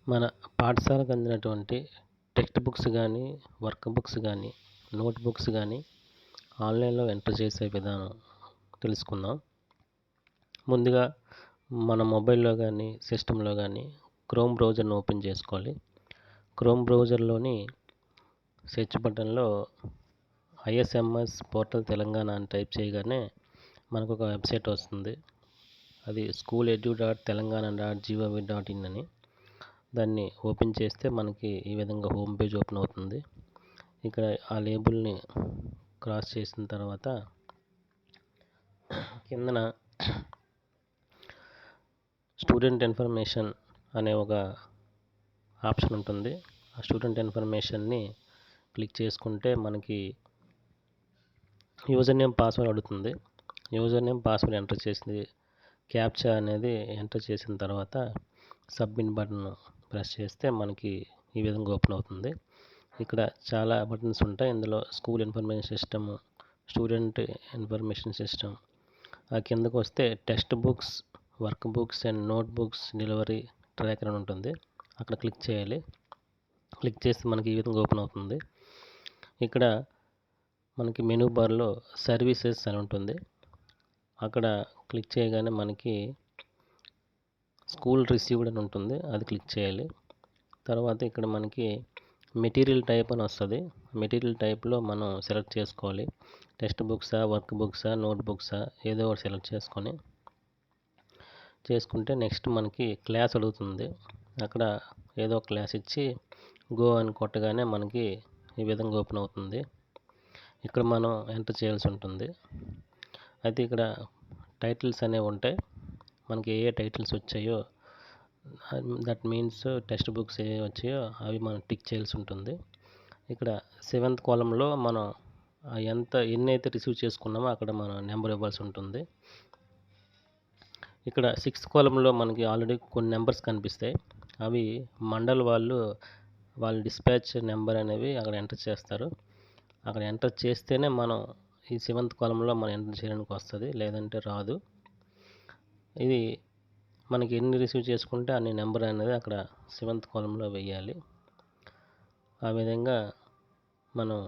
మన పాఠశాలకు అందినటువంటి text books కానీ, వర్క్ బుక్స్ కానీ, నోట్ బుక్స్ కానీ ఆన్లైన్లో ఎంటర్ చేసే విధానం తెలుసుకుందాం. ముందుగా మన మొబైల్లో కానీ, సిస్టంలో కానీ క్రోమ్ బ్రౌజర్ని ఓపెన్ చేసుకోవాలి. క్రోమ్ బ్రౌజర్లోని సెర్చ్ బటన్లో ఐఎస్ఎంఎస్ పోర్టల్ తెలంగాణ అని టైప్ చేయగానే మనకు ఒక వెబ్సైట్ వస్తుంది. అది schooledu.telangana.gov.in అని. దాన్ని ఓపెన్ చేస్తే మనకి ఈ విధంగా హోమ్ పేజ్ ఓపెన్ అవుతుంది. ఇక్కడ ఆ లేబుల్ని క్రాస్ చేసిన తర్వాత కిందన స్టూడెంట్ ఇన్ఫర్మేషన్ అనే ఒక ఆప్షన్ ఉంటుంది. ఆ స్టూడెంట్ ఇన్ఫర్మేషన్ని క్లిక్ చేసుకుంటే మనకి యూజర్ నేమ్ పాస్వర్డ్ అడుగుతుంది. యూజర్ నేమ్ పాస్వర్డ్ ఎంటర్ చేసింది క్యాప్చా అనేది ఎంటర్ చేసిన తర్వాత సబ్మిట్ బటన్ ప్రెస్ చేస్తే మనకి ఈ విధంగా ఓపెన్ అవుతుంది. ఇక్కడ చాలా బటన్స్ ఉంటాయి. ఇందులో school information system, student information system, ఆ కిందకు వస్తే text books, work books and note books delivery tracker అని ఉంటుంది. అక్కడ క్లిక్ చేయాలి. క్లిక్ చేస్తే మనకి ఈ విధంగా ఓపెన్ అవుతుంది. ఇక్కడ మనకి మెనూ బార్లో సర్వీసెస్ అని ఉంటుంది. అక్కడ క్లిక్ చేయగానే మనకి స్కూల్ రిసీవ్డ్ అని ఉంటుంది. అది క్లిక్ చేయాలి. తర్వాత ఇక్కడ మనకి మెటీరియల్ టైప్ అని వస్తుంది. మెటీరియల్ టైప్లో మనం సెలెక్ట్ చేసుకోవాలి. టెక్స్ట్ బుక్సా, వర్క్ బుక్సా, నోట్ బుక్సా ఏదో ఒకటి సెలెక్ట్ చేసుకుంటే నెక్స్ట్ మనకి క్లాస్ అడుగుతుంది. అక్కడ ఏదో ఒక క్లాస్ ఇచ్చి గో అని కొట్టగానే మనకి ఈ విధంగా ఓపెన్ అవుతుంది. ఇక్కడ మనం ఎంటర్ చేయాల్సి ఉంటుంది. అయితే ఇక్కడ టైటిల్స్ అనేవి ఉంటాయి. మనకి ఏ టైటిల్స్ వచ్చాయో దట్ మీన్స్ టెక్స్ట్ బుక్స్ ఏ వచ్చాయో అవి మనం టిక్ చేయాల్సి ఉంటుంది. ఇక్కడ 7th కాలంలో మనం ఎన్నైతే రిసీవ్ చేసుకున్నామో అక్కడ మనం నెంబర్ ఇవ్వాల్సి ఉంటుంది. ఇక్కడ 6th కాలంలో మనకి ఆల్రెడీ కొన్ని నెంబర్స్ కనిపిస్తాయి. అవి మండల్ వాళ్ళ డిస్పాచ్ నెంబర్ అనేవి అక్కడ ఎంటర్ చేస్తారు. అక్కడ ఎంటర్ చేస్తేనే మనం ఈ 7th కాలంలో మనం ఎంటర్ చేయడానికి వస్తుంది, లేదంటే రాదు. ఇది మనకి ఎన్ని రిసీవ్ చేసుకుంటే అన్ని నెంబర్ అనేది అక్కడ 7th కాలంలో వేయాలి. ఆ విధంగా మనం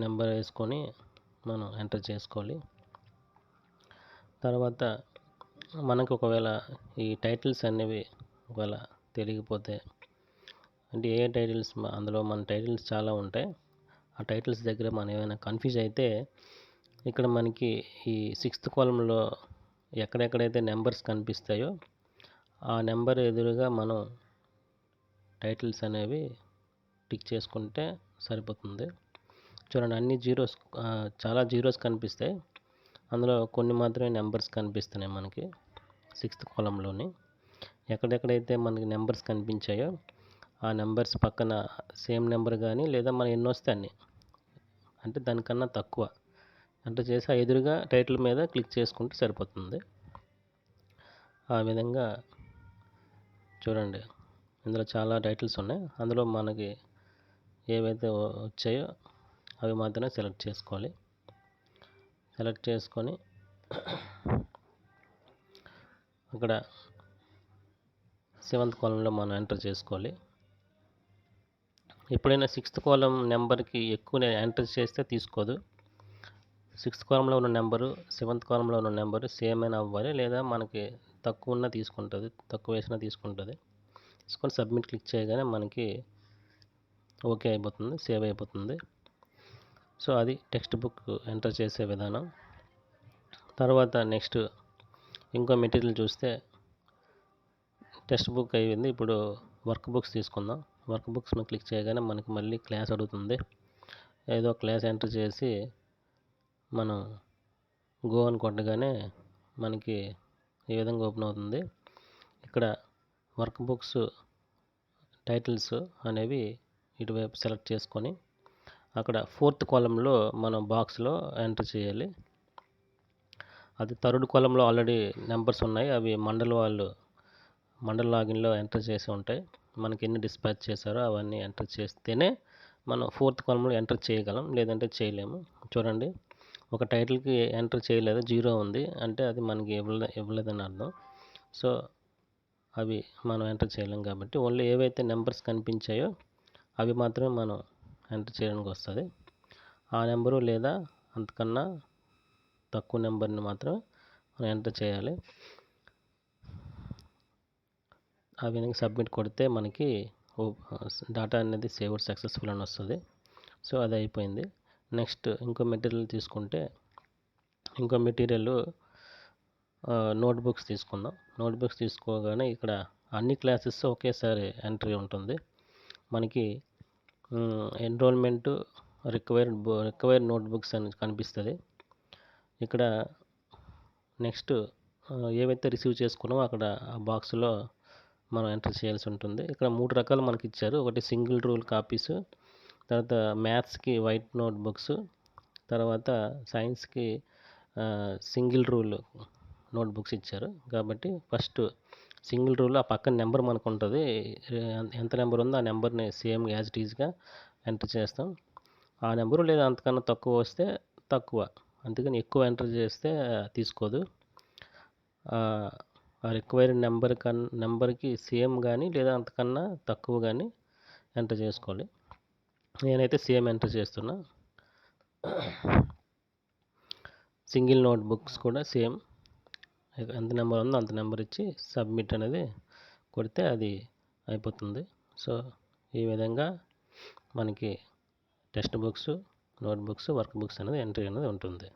నెంబర్ వేసుకొని మనం ఎంటర్ చేసుకోవాలి. తర్వాత మనకు ఒకవేళ ఈ టైటిల్స్ అనేవి ఒకవేళ తెలియకపోతే, అంటే ఏ టైటిల్స్ అందులో మన టైటిల్స్ చాలా ఉంటాయి. ఆ టైటిల్స్ దగ్గర మనం ఏమైనా కన్ఫ్యూజ్ అయితే ఇక్కడ మనకి ఈ 6th కాలంలో ఎక్కడెక్కడైతే నెంబర్స్ కనిపిస్తాయో ఆ నెంబర్ ఎదురుగా మనం టైటిల్స్ అనేవి టిక్ చేసుకుంటే సరిపోతుంది. చూడండి, అన్ని జీరోస్, చాలా జీరోస్ కనిపిస్తాయి. అందులో కొన్ని మాత్రమే నెంబర్స్ కనిపిస్తున్నాయి మనకి 6th కాలంలోని. ఎక్కడెక్కడైతే మనకి నెంబర్స్ కనిపించాయో ఆ నెంబర్స్ పక్కన సేమ్ నెంబర్ కానీ లేదా మనం ఎన్ని వస్తే అన్ని, అంటే దానికన్నా తక్కువ ఎంటర్ చేసి ఆ ఎదురుగా టైటిల్ మీద క్లిక్ చేసుకుంటే సరిపోతుంది. ఆ విధంగా చూడండి, ఇందులో చాలా టైటిల్స్ ఉన్నాయి. అందులో మనకి ఏవైతే వచ్చాయో అవి మాత్రమే సెలెక్ట్ చేసుకోవాలి. సెలెక్ట్ చేసుకొని అక్కడ 7th కాలంలో మనం ఎంటర్ చేసుకోవాలి. ఎప్పుడైనా 6th కాలం నెంబర్కి ఎక్కువ ఎంటర్ చేస్తే తీసుకోదు. 6th కాలంలో ఉన్న నెంబరు 7th కాలంలో ఉన్న నెంబరు సేమ్ అయినా అవ్వాలి, లేదా మనకి తక్కువ ఉన్న తీసుకుంటుంది, తక్కువ వేసినా తీసుకుంటుంది. తీసుకొని సబ్మిట్ క్లిక్ చేయగానే మనకి ఓకే అయిపోతుంది, సేవ్ అయిపోతుంది. సో అది టెక్స్ట్ బుక్ ఎంటర్ చేసే విధానం. తర్వాత నెక్స్ట్ ఇంకో మెటీరియల్ చూస్తే టెక్స్ట్ బుక్ అయ్యింది. ఇప్పుడు వర్క్ బుక్స్ తీసుకుందాం. వర్క్ బుక్స్ మీద క్లిక్ చేయగానే మనకి మళ్ళీ క్లాస్ అడుగుతుంది. ఏదో క్లాస్ ఎంటర్ చేసి మనం గో అని కొట్టగానే మనకి ఈ విధంగా ఓపెన్ అవుతుంది. ఇక్కడ వర్క్ బుక్స్ టైటిల్స్ అనేవి ఇటువైపు సెలెక్ట్ చేసుకొని అక్కడ 4th కాలంలో మనం బాక్స్లో ఎంటర్ చేయాలి. అది 3rd కాలంలో ఆల్రెడీ నెంబర్స్ ఉన్నాయి. అవి మండల్ లాగిన్లో ఎంటర్ చేసి ఉంటాయి. మనకి ఎన్ని డిస్పాచ్ చేశారో అవన్నీ ఎంటర్ చేస్తేనే మనం 4th కాలంలో ఎంటర్ చేయగలం, లేదంటే చేయలేము. చూడండి, ఒక టైటిల్కి ఎంటర్ చేయలేదు, 0 ఉంది, అంటే అది మనకి ఇవ్వలేదని అర్థం. సో అవి మనం ఎంటర్ చేయలేం కాబట్టి ఓన్లీ ఏవైతే నెంబర్స్ కనిపించాయో అవి మాత్రమే మనం ఎంటర్ చేయడానికి వస్తుంది. ఆ నెంబరు లేదా అంతకన్నా తక్కువ నెంబర్ని మాత్రమే మనం ఎంటర్ చేయాలి. ఆ విధంగా సబ్మిట్ కొడితే మనకి డేటా అనేది సేవ్డ్ సక్సెస్ఫుల్ అని వస్తుంది. సో అది అయిపోయింది. నెక్స్ట్ ఇంకో మెటీరియల్ తీసుకుంటే ఇంకో మెటీరియల్ నోట్బుక్స్ తీసుకుందాం. నోట్బుక్స్ తీసుకోగానే ఇక్కడ అన్ని క్లాసెస్ ఒకేసారి ఎంట్రీ ఉంటుంది. మనకి ఎన్రోల్మెంట్ రిక్వైర్డ్ నోట్బుక్స్ అని కనిపిస్తుంది. ఇక్కడ నెక్స్ట్ ఏవైతే రిసీవ్ చేసుకున్నామో అక్కడ ఆ బాక్స్లో మనం ఎంటర్ చేయాల్సి ఉంటుంది. ఇక్కడ 3 రకాలు మనకి ఇచ్చారు. ఒకటి సింగిల్ రూల్ కాపీస్, తర్వాత మ్యాథ్స్కి వైట్ నోట్బుక్స్, తర్వాత సైన్స్కి సింగిల్ రూల్ నోట్బుక్స్ ఇచ్చారు. కాబట్టి ఫస్ట్ సింగిల్ రూల్ ఆ పక్కన నెంబర్ మనకు ఉంటుంది. ఎంత నెంబర్ ఉందో ఆ నెంబర్ని సేమ్ యాజ్ ఇట్ ఈజ్గా ఎంటర్ చేస్తాం. ఆ నెంబరు లేదా అంతకన్నా తక్కువ వస్తే తక్కువ, అందుకని ఎక్కువ ఎంటర్ చేస్తే తీసుకోదు. ఆ రిక్వైర్డ్ నెంబర్కి సేమ్ కానీ లేదా అంతకన్నా తక్కువ కానీ ఎంటర్ చేసుకోవాలి. నేనైతే సేమ్ ఎంటర్ చేస్తున్నా. సింగిల్ నోట్బుక్స్ కూడా సేమ్ ఎంత నెంబర్ ఉందో అంత నెంబర్ ఇచ్చి సబ్మిట్ అనేది కొడితే అది అయిపోతుంది. సో ఈ విధంగా మనకి text books, notebooks, work books అనేది ఎంట్రీ అనేది ఉంటుంది.